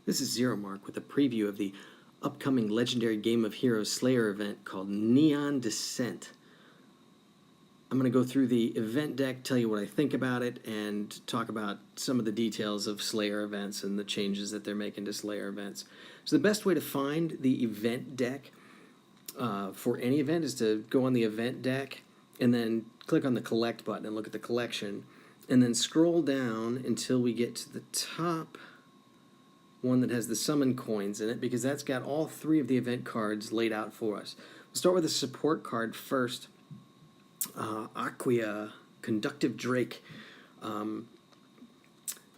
This is Zero Mark with a preview of the upcoming Legendary Game of Heroes Slayer event called Neon Dissent. I'm going to go through the event deck, tell you what I think about it, and talk about some of the details of Slayer events and the changes that they're making to Slayer events. So the best way to find the event deck for any event is to go on the event deck and then click on the collect button and look at the collection, and then scroll down until we get to the top one that has the summon coins in it, because that's got all three of the event cards laid out for us. We'll start with the support card first. Aquia, Conductive Drake.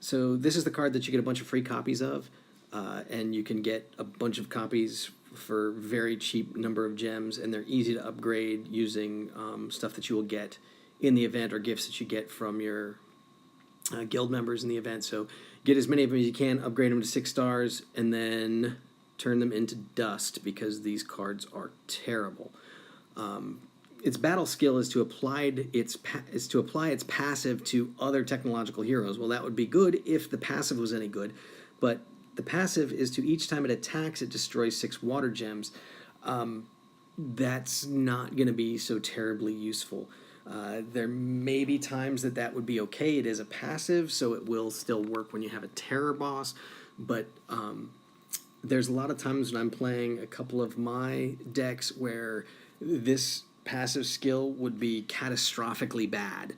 So this is the card that you get a bunch of free copies of, and you can get a bunch of copies for very cheap number of gems, and they're easy to upgrade using stuff that you will get in the event or gifts that you get from your guild members in the event. So get as many of them as you can, upgrade them to 6 stars, and then turn them into dust, because these cards are terrible. Its battle skill is to apply its passive to other technological heroes. Well, that would be good if the passive was any good, but the passive is to each time it attacks, it destroys 6 water gems. That's not going to be so terribly useful. There may be times that would be okay. It is a passive, so it will still work when you have a terror boss, but there's a lot of times when I'm playing a couple of my decks where this passive skill would be catastrophically bad.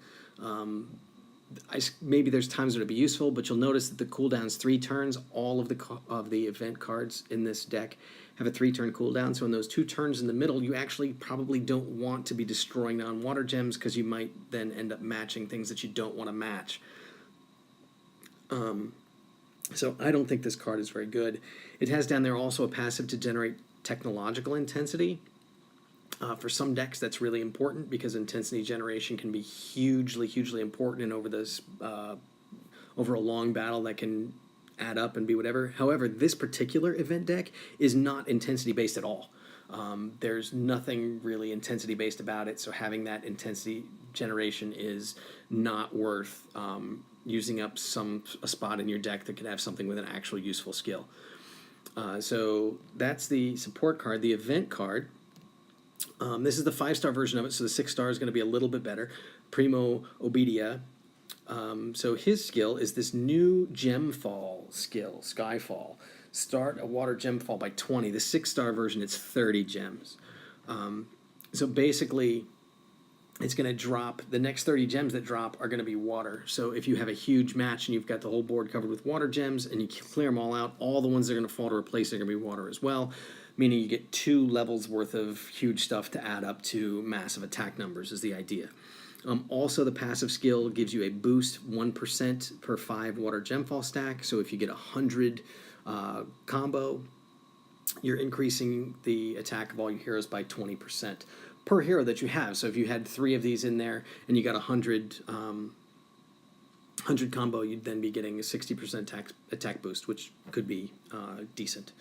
Maybe there's times that it'd be useful, but you'll notice that the cooldown's 3 turns. All of the event cards in this deck have a 3-turn cooldown, so in those 2 turns in the middle, you actually probably don't want to be destroying non-water gems, because you might then end up matching things that you don't want to match. So I don't think this card is very good. It has down there also a passive to generate technological intensity. For some decks, that's really important, because intensity generation can be hugely, hugely important, and over a long battle that can add up and be whatever. However, this particular event deck is not intensity-based at all. There's nothing really intensity-based about it, so having that intensity generation is not worth using up a spot in your deck that could have something with an actual useful skill. So that's the support card. The event card, this is the 5-star version of it, so the 6 star is going to be a little bit better. Primo Obedia. So his skill is this new Gemfall skill, Skyfall. Start a water Gemfall by 20. The 6-star version, it's 30 gems. So basically, it's going to drop, the next 30 gems that drop are going to be water. So if you have a huge match and you've got the whole board covered with water gems and you clear them all out, all the ones that are going to fall to replace are going to be water as well, meaning you get 2 levels worth of huge stuff to add up to massive attack numbers is the idea. Also, the passive skill gives you a boost 1% per 5 water gemfall stack. So if you get 100 combo, you're increasing the attack of all your heroes by 20% per hero that you have. So if you had 3 of these in there and you got 100 combo, you'd then be getting a 60% attack boost, which could be decent.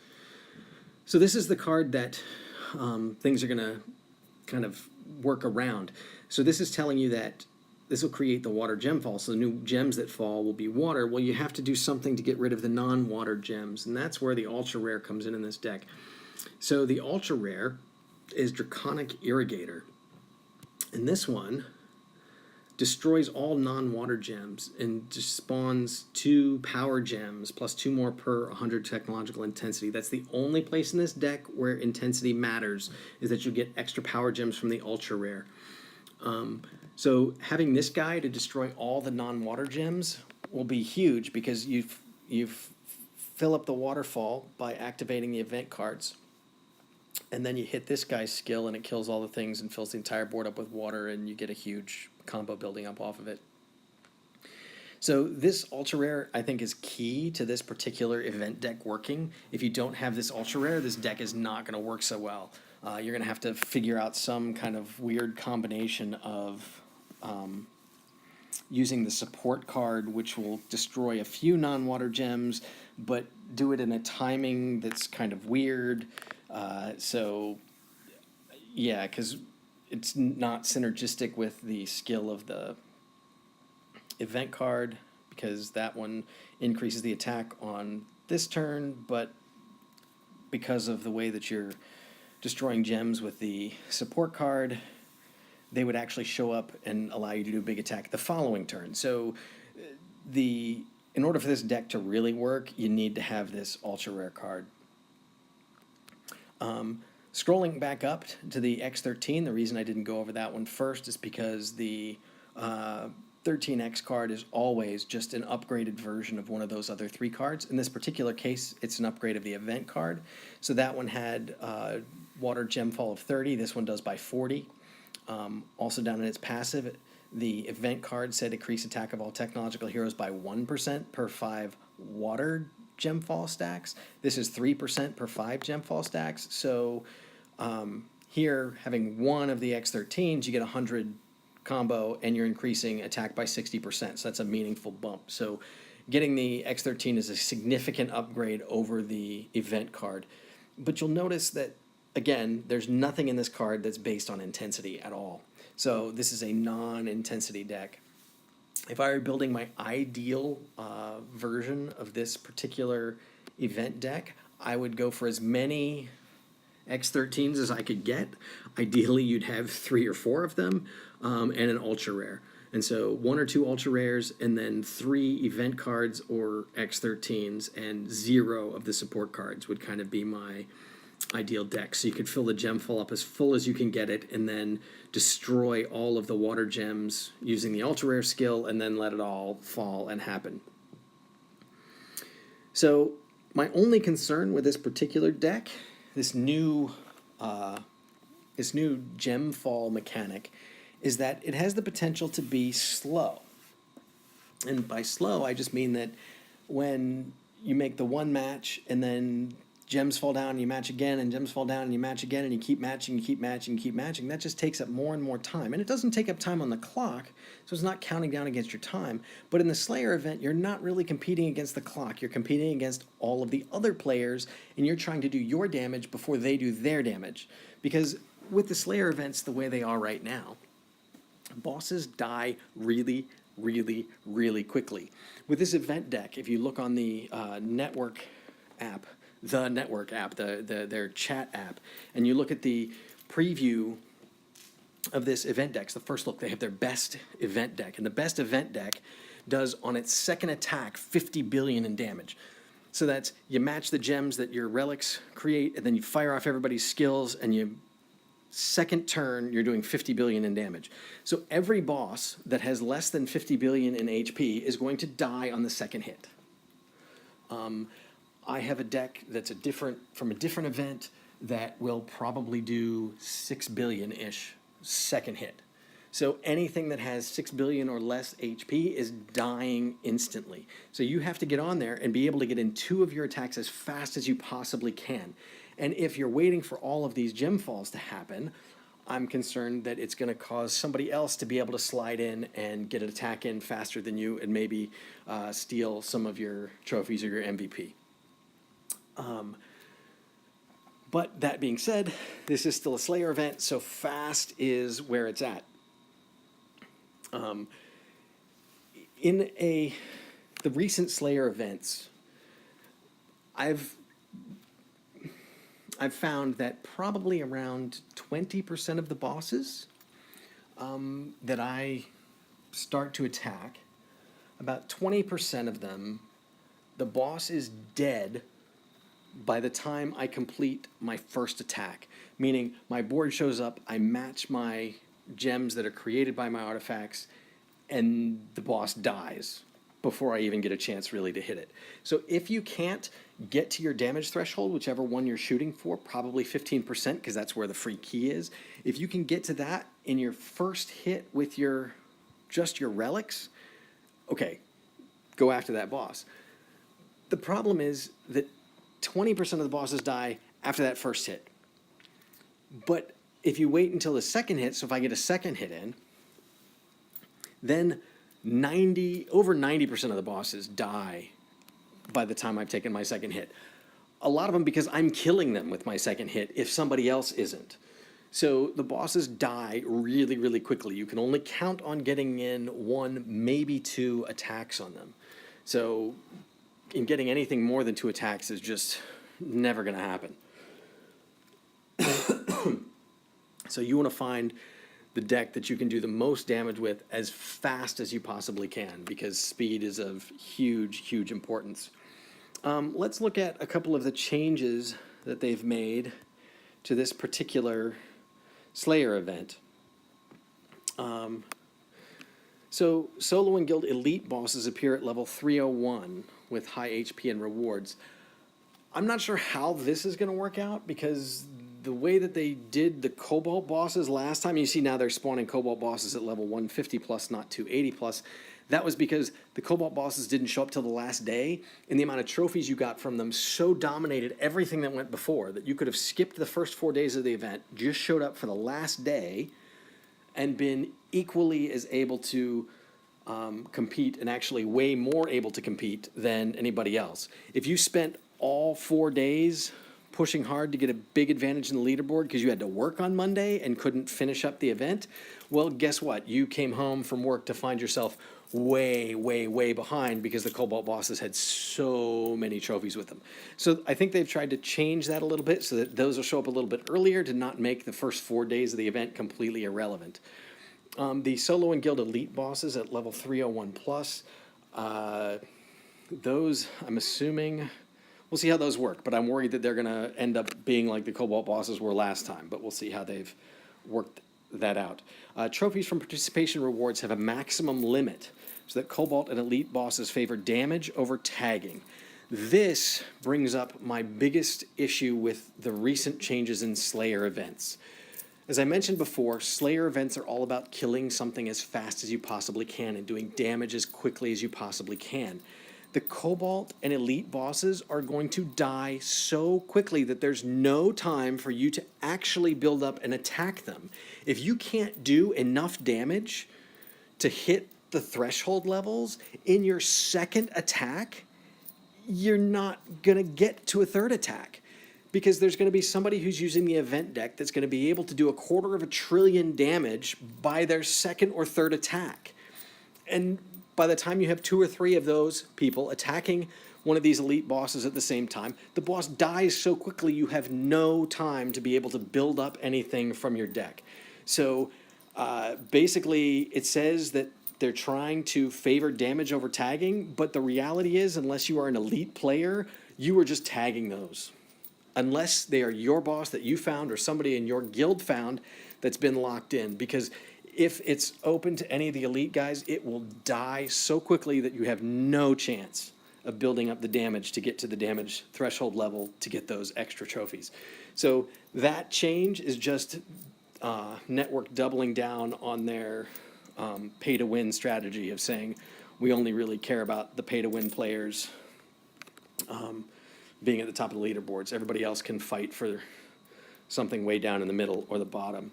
So this is the card that things are going to kind of work around. So this is telling you that this will create the water gem fall. So the new gems that fall will be water. Well, you have to do something to get rid of the non-water gems, and that's where the ultra rare comes in this deck. So the ultra rare is Draconic Irrigator, and this one destroys all non-water gems and just spawns 2 power gems plus 2 more per 100 technological intensity. That's the only place in this deck where intensity matters, is that you get extra power gems from the ultra rare. So having this guy to destroy all the non-water gems will be huge, because you fill up the waterfall by activating the event cards, and then you hit this guy's skill and it kills all the things and fills the entire board up with water, and you get a huge combo building up off of it. So this ultra rare, I think, is key to this particular event deck working. If you don't have this ultra rare, this deck is not going to work so well. You're going to have to figure out some kind of weird combination of using the support card, which will destroy a few non-water gems, but do it in a timing that's kind of weird. So, yeah, because it's not synergistic with the skill of the event card, because that one increases the attack on this turn, but because of the way that you're destroying gems with the support card, they would actually show up and allow you to do a big attack the following turn. So in order for this deck to really work, you need to have this ultra rare card. Scrolling back up to the X13, the reason I didn't go over that one first is because the 13X card is always just an upgraded version of one of those other 3 cards. In this particular case, it's an upgrade of the event card. So that one had Water Gemfall of 30. This one does by 40. Also down in its passive, the event card said increase attack of all technological heroes by 1% per 5 Water Gemfall stacks. This is 3% per 5 Gemfall stacks. So here, having one of the X13s, you get 100 combo, and you're increasing attack by 60%. So that's a meaningful bump. So getting the X13 is a significant upgrade over the event card. But you'll notice that, again, there's nothing in this card that's based on intensity at all. So this is a non-intensity deck. If I were building my ideal version of this particular event deck, I would go for as many X13s as I could get. Ideally, you'd have 3 or 4 of them, and an ultra rare. And so 1 or 2 ultra rares, and then 3 event cards or X13s, and 0 of the support cards would kind of be my ideal deck. So you could fill the Gemfall up as full as you can get it, and then destroy all of the water gems using the ultra rare skill, and then let it all fall and happen. So my only concern with this particular deck, this new Gemfall mechanic, is that it has the potential to be slow. And by slow, I just mean that when you make the one match and then gems fall down and you match again, and gems fall down and you match again, and you keep matching, you keep matching, you keep matching, that just takes up more and more time. And it doesn't take up time on the clock, so it's not counting down against your time. But in the Slayer event, you're not really competing against the clock. You're competing against all of the other players, and you're trying to do your damage before they do their damage. Because with the Slayer events the way they are right now, bosses die really, really, really quickly. With this event deck, if you look on the network app, their chat app, and you look at the preview of this event deck, the first look, they have their best event deck, and the best event deck does on its second attack 50 billion in damage. So that's, you match the gems that your relics create, and then you fire off everybody's skills, and you second turn, you're doing 50 billion in damage. So every boss that has less than 50 billion in HP is going to die on the second hit. I have a deck that's from a different event that will probably do 6 billion-ish second hit. So anything that has 6 billion or less HP is dying instantly. So you have to get on there and be able to get in 2 of your attacks as fast as you possibly can. And if you're waiting for all of these gem falls to happen, I'm concerned that it's going to cause somebody else to be able to slide in and get an attack in faster than you, and maybe steal some of your trophies or your MVP. But that being said, this is still a Slayer event, so fast is where it's at. The recent Slayer events, I've found that probably around 20% of the bosses that I start to attack, about 20% of them, the boss is dead by the time I complete my first attack. Meaning my board shows up, I match my gems that are created by my artifacts, and the boss dies before I even get a chance really to hit it. So if you can't get to your damage threshold, whichever one you're shooting for, probably 15%, because that's where the free key is. If you can get to that in your first hit with just your relics, okay, go after that boss. The problem is that 20% of the bosses die after that first hit. But if you wait until the second hit, so if I get a second hit in, then over 90% of the bosses die by the time I've taken my second hit. A lot of them because I'm killing them with my second hit if somebody else isn't. So the bosses die really, really quickly. You can only count on getting in 1, maybe 2 attacks on them. So and getting anything more than 2 attacks is just never going to happen. So you want to find the deck that you can do the most damage with as fast as you possibly can, because speed is of huge, huge importance. Let's look at a couple of the changes that they've made to this particular Slayer event. So Solo and Guild Elite bosses appear at level 301 with high HP and rewards. I'm not sure how this is going to work out, because the way that they did the Cobalt bosses last time, you see now they're spawning Cobalt bosses at level 150 plus, not 280 plus. That was because the Cobalt bosses didn't show up till the last day, and the amount of trophies you got from them so dominated everything that went before that you could have skipped the first 4 days of the event, just showed up for the last day, and been equally as able to compete, and actually way more able to compete than anybody else. If you spent all 4 days pushing hard to get a big advantage in the leaderboard because you had to work on Monday and couldn't finish up the event, well, guess what? You came home from work to find yourself way, way, way behind because the Cobalt bosses had so many trophies with them. So I think they've tried to change that a little bit so that those will show up a little bit earlier to not make the first 4 days of the event completely irrelevant. The Solo and Guild Elite bosses at level 301 plus, those, I'm assuming, we'll see how those work, but I'm worried that they're going to end up being like the Cobalt bosses were last time, but we'll see how they've worked that out. Trophies from participation rewards have a maximum limit, so that Cobalt and Elite bosses favor damage over tagging. This brings up my biggest issue with the recent changes in Slayer events. As I mentioned before, Slayer events are all about killing something as fast as you possibly can and doing damage as quickly as you possibly can. The Cobalt and Elite bosses are going to die so quickly that there's no time for you to actually build up and attack them. If you can't do enough damage to hit the threshold levels in your second attack, you're not going to get to a third attack, because there's going to be somebody who's using the event deck that's going to be able to do 250 billion damage by their second or third attack. And by the time you have 2 or 3 of those people attacking one of these elite bosses at the same time, the boss dies so quickly you have no time to be able to build up anything from your deck. So basically it says that they're trying to favor damage over tagging, but the reality is, unless you are an elite player, you are just tagging those. Unless they are your boss that you found or somebody in your guild found that's been locked in. Because if it's open to any of the elite guys, it will die so quickly that you have no chance of building up the damage to get to the damage threshold level to get those extra trophies. So that change is just Network doubling down on their pay-to-win strategy of saying, we only really care about the pay-to-win players being at the top of the leaderboards. Everybody else can fight for something way down in the middle or the bottom.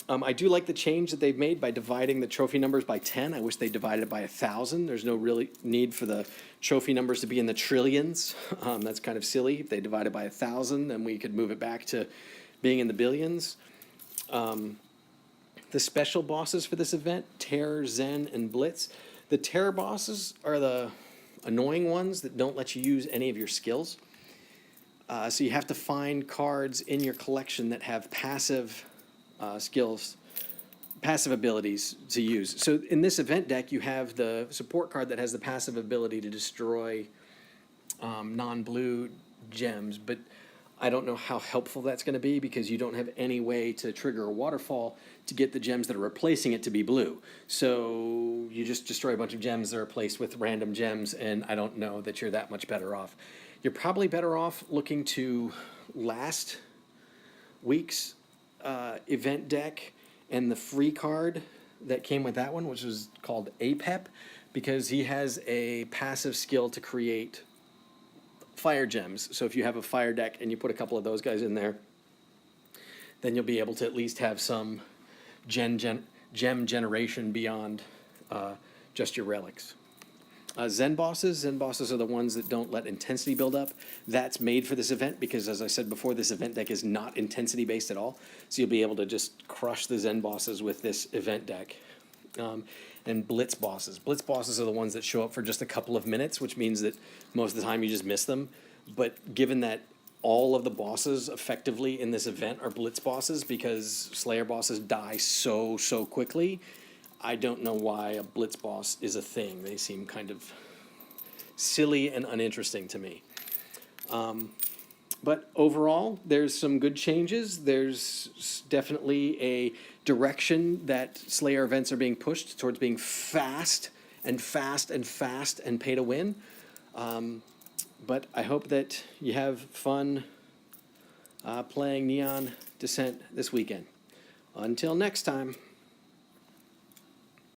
I do like the change that they've made by dividing the trophy numbers by 10. I wish they divided it by 1,000. There's no really need for the trophy numbers to be in the trillions. That's kind of silly. If they divide it by 1,000, then we could move it back to being in the billions. The special bosses for this event, Terror, Zen, and Blitz. The Terror bosses are the annoying ones that don't let you use any of your skills. So you have to find cards in your collection that have passive skills, passive abilities to use. So in this event deck, you have the support card that has the passive ability to destroy non-blue gems, but I don't know how helpful that's going to be because you don't have any way to trigger a waterfall to get the gems that are replacing it to be blue. So you just destroy a bunch of gems that are replaced with random gems, and I don't know that you're that much better off. You're probably better off looking to last week's event deck and the free card that came with that one, which was called APEP, because he has a passive skill to create fire gems. So if you have a fire deck and you put a couple of those guys in there, then you'll be able to at least have some gem generation beyond just your relics. Zen bosses are the ones that don't let intensity build up. That's made for this event because, as I said before, this event deck is not intensity based at all. So you'll be able to just crush the Zen bosses with this event deck. And blitz bosses. Blitz bosses are the ones that show up for just a couple of minutes, which means that most of the time you just miss them. But given that all of the bosses effectively in this event are blitz bosses because Slayer bosses die so quickly, I don't know why a blitz boss is a thing. They seem kind of silly and uninteresting to me. But overall, there's some good changes. There's definitely a direction that Slayer events are being pushed towards being fast and pay to win. But I hope that you have fun playing Neon Dissent this weekend. Until next time.